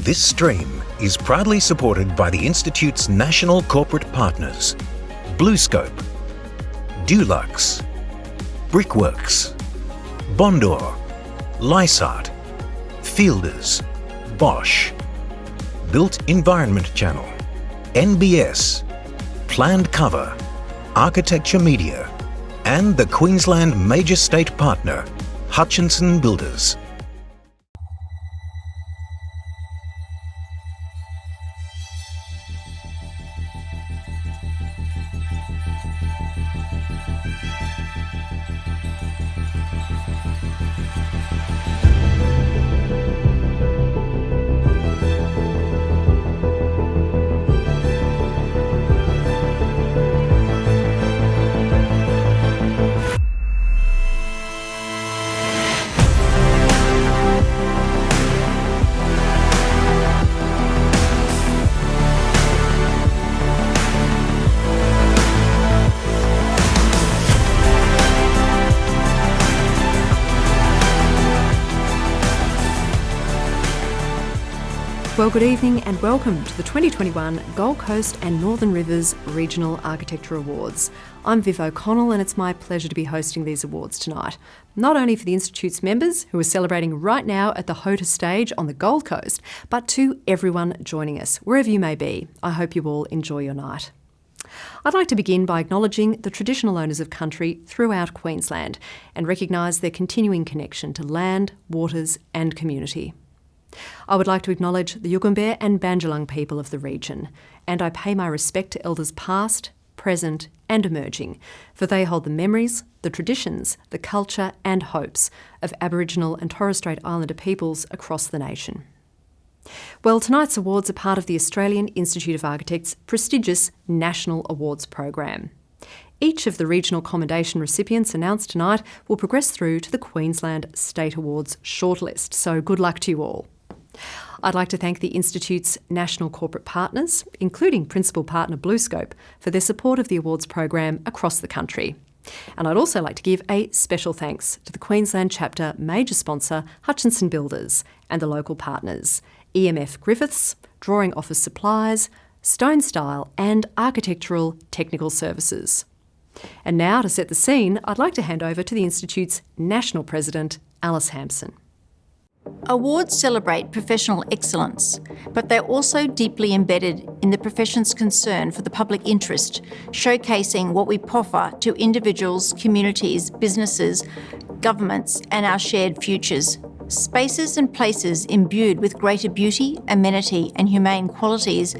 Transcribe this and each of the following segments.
This stream is proudly supported by the Institute's national corporate partners, BlueScope, Dulux, Brickworks, Bondor, Lysart, Fielders, Bosch, Built Environment Channel, NBS, Planned Cover, Architecture Media, and the Queensland major state partner, Hutchinson Builders. Well, good evening and welcome to the 2021 Gold Coast and Northern Rivers Regional Architecture Awards. I'm Viv O'Connell and it's my pleasure to be hosting these awards tonight, not only for the Institute's members who are celebrating right now at the HOTA stage on the Gold Coast, but to everyone joining us, wherever you may be. I hope you all enjoy your night. I'd like to begin by acknowledging the traditional owners of country throughout Queensland and recognise their continuing connection to land, waters and community. I would like to acknowledge the Yugambeh and Bandjalung people of the region, and I pay my respect to elders past, present and emerging, for they hold the memories, the traditions, the culture and hopes of Aboriginal and Torres Strait Islander peoples across the nation. Well, tonight's awards are part of the Australian Institute of Architects' prestigious National Awards program. Each of the regional commendation recipients announced tonight will progress through to the Queensland State Awards shortlist, so good luck to you all. I'd like to thank the Institute's national corporate partners, including principal partner BlueScope, for their support of the awards program across the country. And I'd also like to give a special thanks to the Queensland chapter major sponsor Hutchinson Builders and the local partners, EMF Griffiths, Drawing Office Supplies, Stone Style and Architectural Technical Services. And now, to set the scene, I'd like to hand over to the Institute's National President, Alice Hampson. Awards celebrate professional excellence, but they're also deeply embedded in the profession's concern for the public interest, showcasing what we proffer to individuals, communities, businesses, governments, and our shared futures. Spaces and places imbued with greater beauty, amenity, and humane qualities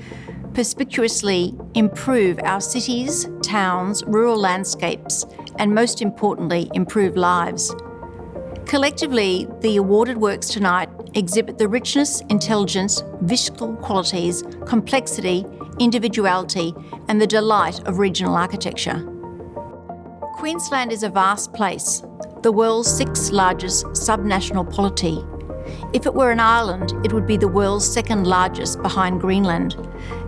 perspicuously improve our cities, towns, rural landscapes, and most importantly, improve lives. Collectively, the awarded works tonight exhibit the richness, intelligence, visceral qualities, complexity, individuality, and the delight of regional architecture. Queensland is a vast place, the world's 6th largest subnational polity. If it were an island, it would be the world's 2nd largest behind Greenland.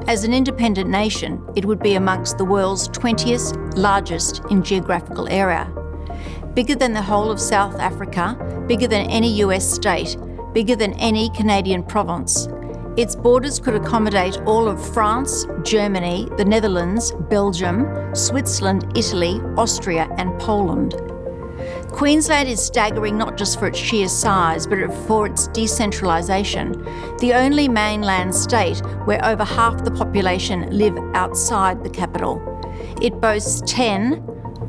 As an independent nation, it would be amongst the world's 20th largest in geographical area. Bigger than the whole of South Africa, bigger than any US state, bigger than any Canadian province. Its borders could accommodate all of France, Germany, the Netherlands, Belgium, Switzerland, Italy, Austria and Poland. Queensland is staggering not just for its sheer size, but for its decentralisation, the only mainland state where over half the population live outside the capital. It boasts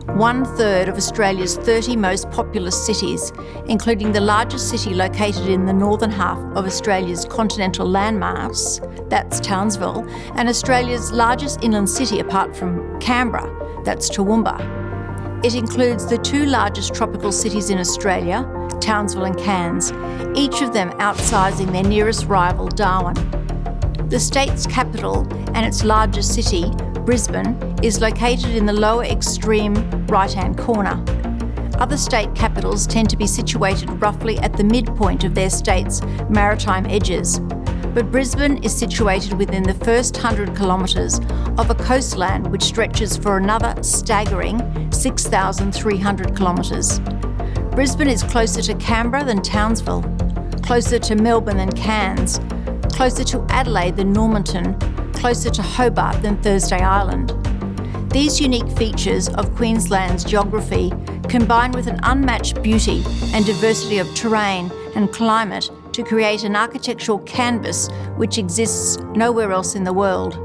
1/3 of Australia's 30 most populous cities, including the largest city located in the northern half of Australia's continental landmass, that's Townsville, and Australia's largest inland city apart from Canberra, that's Toowoomba. It includes the 2 largest tropical cities in Australia, Townsville and Cairns, each of them outsizing their nearest rival, Darwin. The state's capital and its largest city, Brisbane, is located in the lower extreme right-hand corner. Other state capitals tend to be situated roughly at the midpoint of their state's maritime edges, but Brisbane is situated within the first 100 kilometres of a coastline which stretches for another staggering 6,300 kilometres. Brisbane is closer to Canberra than Townsville, closer to Melbourne than Cairns, closer to Adelaide than Normanton, closer to Hobart than Thursday Island. These unique features of Queensland's geography combine with an unmatched beauty and diversity of terrain and climate to create an architectural canvas which exists nowhere else in the world.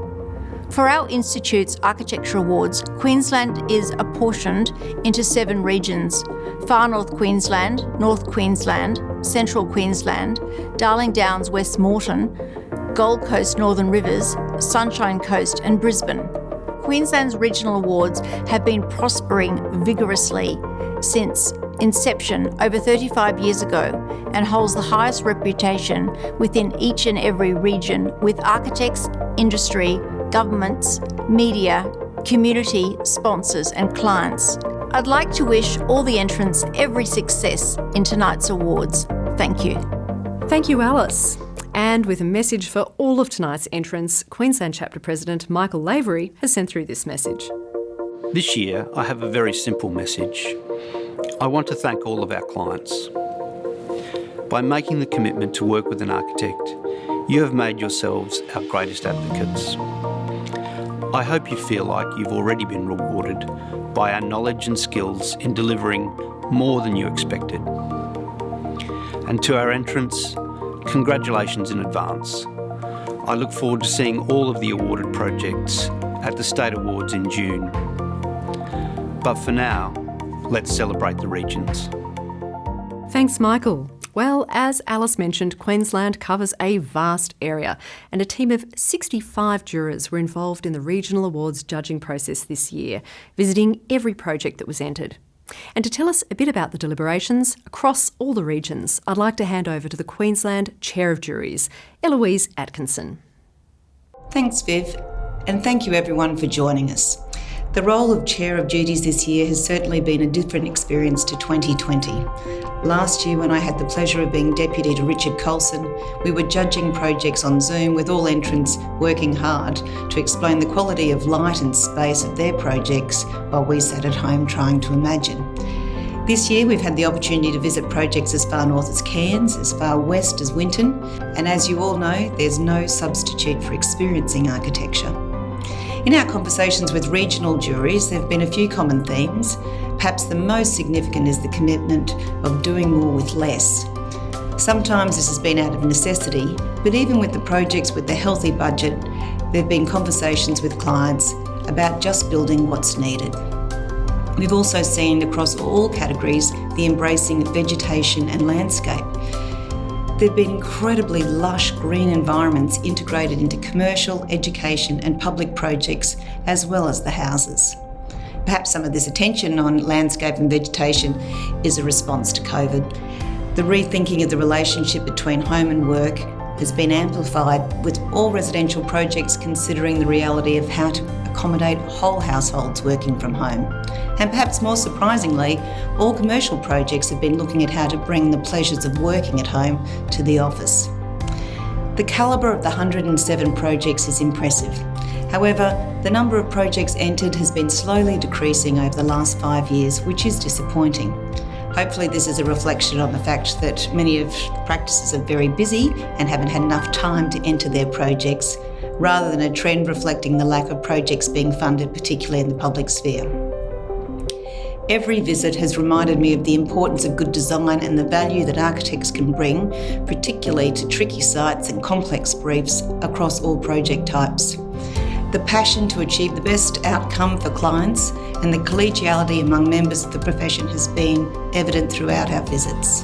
For our Institute's Architecture Awards, Queensland is apportioned into 7 regions: Far North Queensland, North Queensland, Central Queensland, Darling Downs, West Moreton, Gold Coast, Northern Rivers, Sunshine Coast and Brisbane. Queensland's regional awards have been prospering vigorously since inception over 35 years ago and holds the highest reputation within each and every region with architects, industry, governments, media, community, sponsors and clients. I'd like to wish all the entrants every success in tonight's awards. Thank you. Thank you, Alice. And with a message for all of tonight's entrants, Queensland Chapter President Michael Lavery has sent through this message. This year, I have a very simple message. I want to thank all of our clients. By making the commitment to work with an architect, you have made yourselves our greatest advocates. I hope you feel like you've already been rewarded by our knowledge and skills in delivering more than you expected. And to our entrants, congratulations in advance. I look forward to seeing all of the awarded projects at the State Awards in June. But for now, let's celebrate the regions. Thanks, Michael. Well, as Alice mentioned, Queensland covers a vast area, and a team of 65 jurors were involved in the Regional Awards judging process this year, visiting every project that was entered. And to tell us a bit about the deliberations across all the regions, I'd like to hand over to the Queensland Chair of Juries, Eloise Atkinson. Thanks, Viv, and thank you everyone for joining us. The role of Chair of Duties this year has certainly been a different experience to 2020. Last year, when I had the pleasure of being Deputy to Richard Colson, we were judging projects on Zoom with all entrants working hard to explain the quality of light and space of their projects while we sat at home trying to imagine. This year, we've had the opportunity to visit projects as far north as Cairns, as far west as Winton, and as you all know, there's no substitute for experiencing architecture. In our conversations with regional juries, there have been a few common themes. Perhaps the most significant is the commitment of doing more with less. Sometimes this has been out of necessity, but even with the projects with the healthy budget, there have been conversations with clients about just building what's needed. We've also seen across all categories the embracing of vegetation and landscape. There have been incredibly lush green environments integrated into commercial, education and public projects, as well as the houses. Perhaps some of this attention on landscape and vegetation is a response to COVID. The rethinking of the relationship between home and work has been amplified, with all residential projects considering the reality of how to accommodate whole households working from home. And perhaps more surprisingly, all commercial projects have been looking at how to bring the pleasures of working at home to the office. The calibre of the 107 projects is impressive. However, the number of projects entered has been slowly decreasing over the last 5 years, which is disappointing. Hopefully this is a reflection on the fact that many of the practices are very busy and haven't had enough time to enter their projects, rather than a trend reflecting the lack of projects being funded, particularly in the public sphere. Every visit has reminded me of the importance of good design and the value that architects can bring, particularly to tricky sites and complex briefs across all project types. The passion to achieve the best outcome for clients and the collegiality among members of the profession has been evident throughout our visits.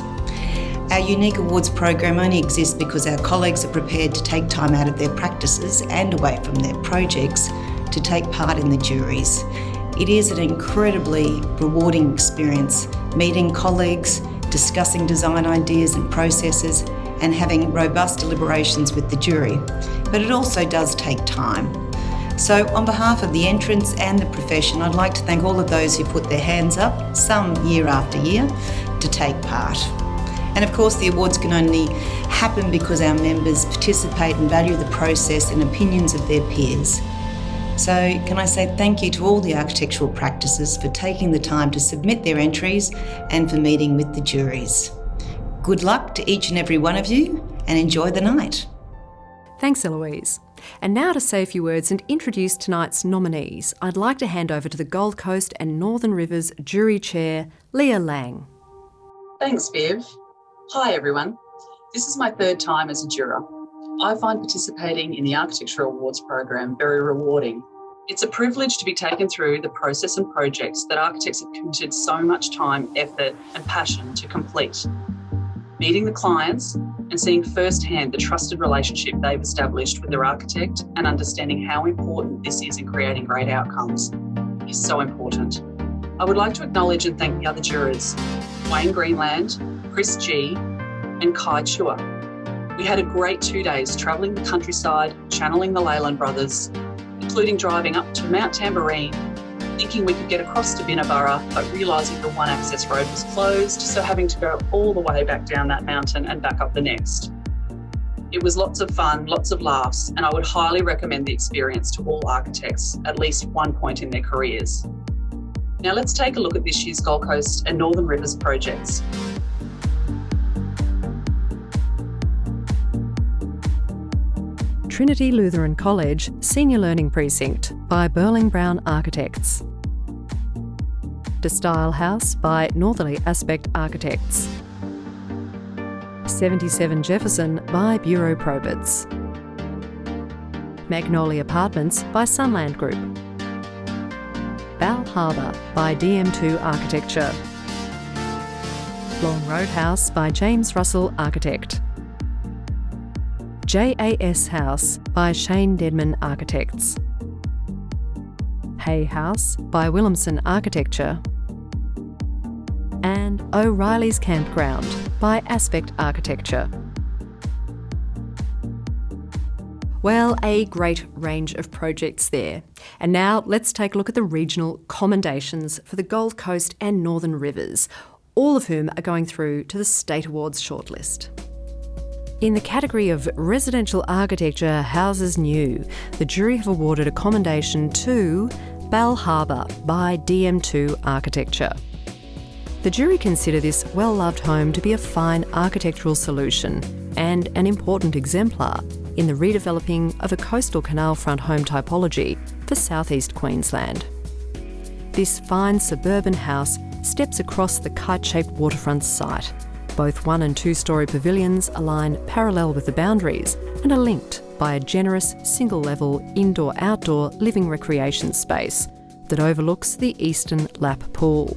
Our unique awards program only exists because our colleagues are prepared to take time out of their practices and away from their projects to take part in the juries. It is an incredibly rewarding experience, meeting colleagues, discussing design ideas and processes, and having robust deliberations with the jury. But it also does take time. So on behalf of the entrants and the profession, I'd like to thank all of those who put their hands up, some year after year, to take part. And of course, the awards can only happen because our members participate and value the process and opinions of their peers. So can I say thank you to all the architectural practices for taking the time to submit their entries and for meeting with the juries. Good luck to each and every one of you and enjoy the night. Thanks, Eloise. And now to say a few words and introduce tonight's nominees, I'd like to hand over to the Gold Coast and Northern Rivers Jury Chair, Leah Lang. Thanks, Viv. Hi, everyone. This is my third time as a juror. I find participating in the Architecture Awards program very rewarding. It's a privilege to be taken through the process and projects that architects have committed so much time, effort and passion to complete. Meeting the clients and seeing firsthand the trusted relationship they've established with their architect and understanding how important this is in creating great outcomes is so important. I would like to acknowledge and thank the other jurors, Wayne Greenland, Chris G and Kai Chua. We had a great 2 days travelling the countryside, channeling the Leyland brothers, including driving up to Mount Tamborine, thinking we could get across to Binnaburra, but realising the one access road was closed, so having to go all the way back down that mountain and back up the next. It was lots of fun, lots of laughs, and I would highly recommend the experience to all architects at least one point in their careers. Now let's take a look at this year's Gold Coast and Northern Rivers projects. Trinity Lutheran College Senior Learning Precinct by Burling Brown Architects. De Style House by Northerly Aspect Architects. 77 Jefferson by Bureau Probitz. Magnolia Apartments by Sunland Group. Bal Harbour by DM2 Architecture. Long Road House by James Russell Architect. JAS House by Shane Dedman Architects. Hay House by Williamson Architecture. And O'Reilly's Campground by Aspect Architecture. Well, a great range of projects there. And now let's take a look at the regional commendations for the Gold Coast and Northern Rivers, all of whom are going through to the State Awards shortlist. In the category of Residential Architecture Houses New, the jury have awarded a commendation to Bal Harbour by DM2 Architecture. The jury consider this well-loved home to be a fine architectural solution and an important exemplar in the redeveloping of a coastal canal front home typology for southeast Queensland. This fine suburban house steps across the kite-shaped waterfront site. Both 1- and 2-storey pavilions align parallel with the boundaries and are linked by a generous single-level indoor-outdoor living recreation space that overlooks the eastern lap pool.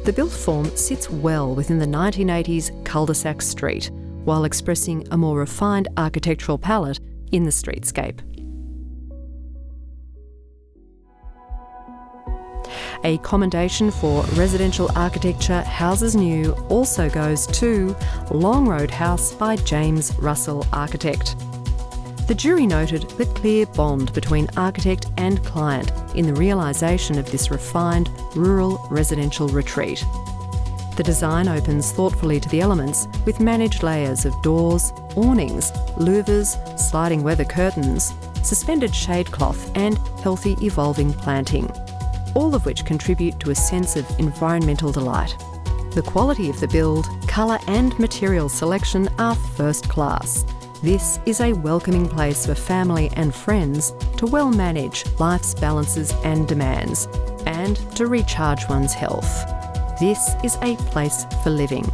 The built form sits well within the 1980s cul-de-sac street, while expressing a more refined architectural palette in the streetscape. A commendation for Residential Architecture Houses New also goes to Long Road House by James Russell Architect. The jury noted the clear bond between architect and client in the realisation of this refined rural residential retreat. The design opens thoughtfully to the elements with managed layers of doors, awnings, louvers, sliding weather curtains, suspended shade cloth and healthy evolving planting, all of which contribute to a sense of environmental delight. The quality of the build, colour and material selection are first class. This is a welcoming place for family and friends to well manage life's balances and demands, and to recharge one's health. This is a place for living.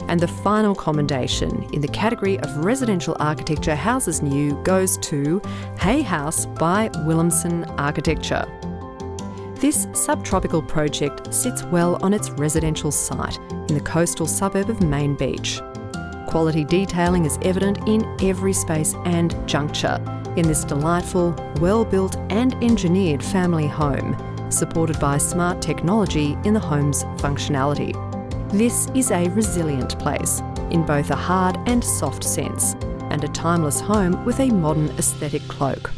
And the final commendation in the category of Residential Architecture Houses New goes to Hay House by Williamson Architecture. This subtropical project sits well on its residential site in the coastal suburb of Main Beach. Quality detailing is evident in every space and juncture in this delightful, well-built and engineered family home, supported by smart technology in the home's functionality. This is a resilient place in both a hard and soft sense, and a timeless home with a modern aesthetic cloak.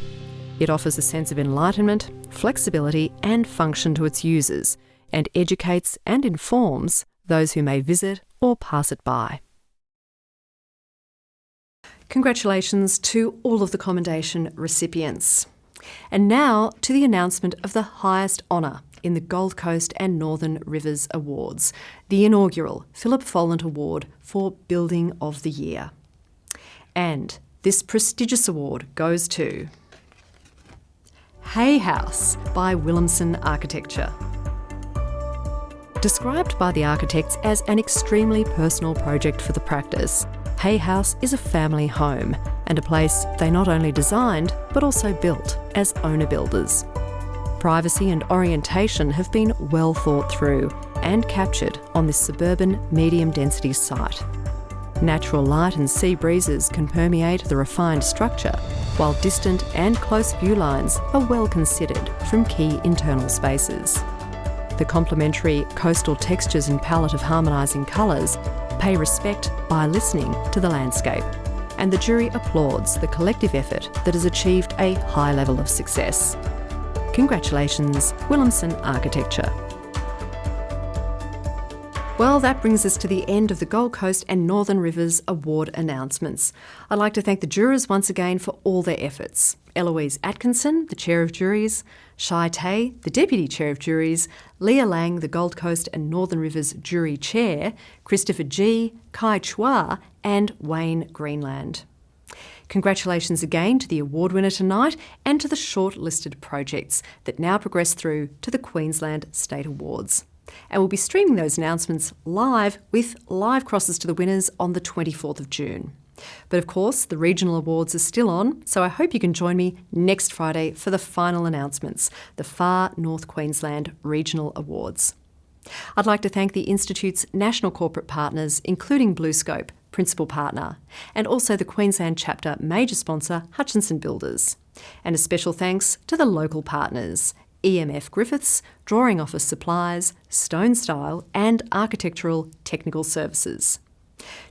It offers a sense of enlightenment, flexibility and function to its users, and educates and informs those who may visit or pass it by. Congratulations to all of the commendation recipients. And now to the announcement of the highest honour, in the Gold Coast and Northern Rivers Awards, the inaugural Philip Folland Award for Building of the Year. And this prestigious award goes to Hay House by Williamson Architecture. Described by the architects as an extremely personal project for the practice, Hay House is a family home and a place they not only designed but also built as owner-builders. Privacy and orientation have been well thought through and captured on this suburban medium-density site. Natural light and sea breezes can permeate the refined structure, while distant and close view lines are well considered from key internal spaces. The complementary coastal textures and palette of harmonising colours pay respect by listening to the landscape, and the jury applauds the collective effort that has achieved a high level of success. Congratulations, Williamson Architecture. Well, that brings us to the end of the Gold Coast and Northern Rivers Award announcements. I'd like to thank the jurors once again for all their efforts. Eloise Atkinson, the Chair of Juries, Shai Tay, the Deputy Chair of Juries, Leah Lang, the Gold Coast and Northern Rivers Jury Chair, Christopher G, Kai Chua and Wayne Greenland. Congratulations again to the award winner tonight and to the shortlisted projects that now progress through to the Queensland State Awards. And we'll be streaming those announcements live with live crosses to the winners on the 24th of June. But of course, the regional awards are still on, so I hope you can join me next Friday for the final announcements, the Far North Queensland Regional Awards. I'd like to thank the Institute's national corporate partners, including BlueScope, principal partner, and also the Queensland chapter major sponsor, Hutchinson Builders. And a special thanks to the local partners, EMF Griffiths, Drawing Office Supplies, Stone Style and Architectural Technical Services.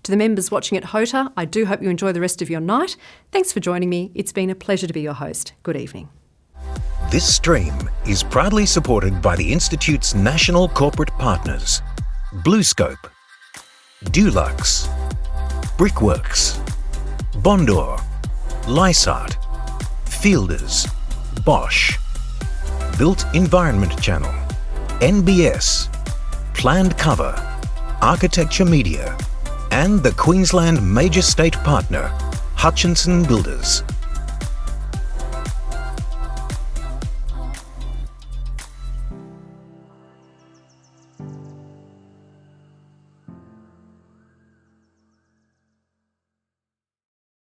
To the members watching at HOTA, I do hope you enjoy the rest of your night. Thanks for joining me. It's been a pleasure to be your host. Good evening. This stream is proudly supported by the Institute's national corporate partners, BlueScope, Dulux, Brickworks, Bondor, Lysart, Fielders, Bosch, Built Environment Channel, NBS, Planned Cover, Architecture Media, and the Queensland major state partner, Hutchinson Builders.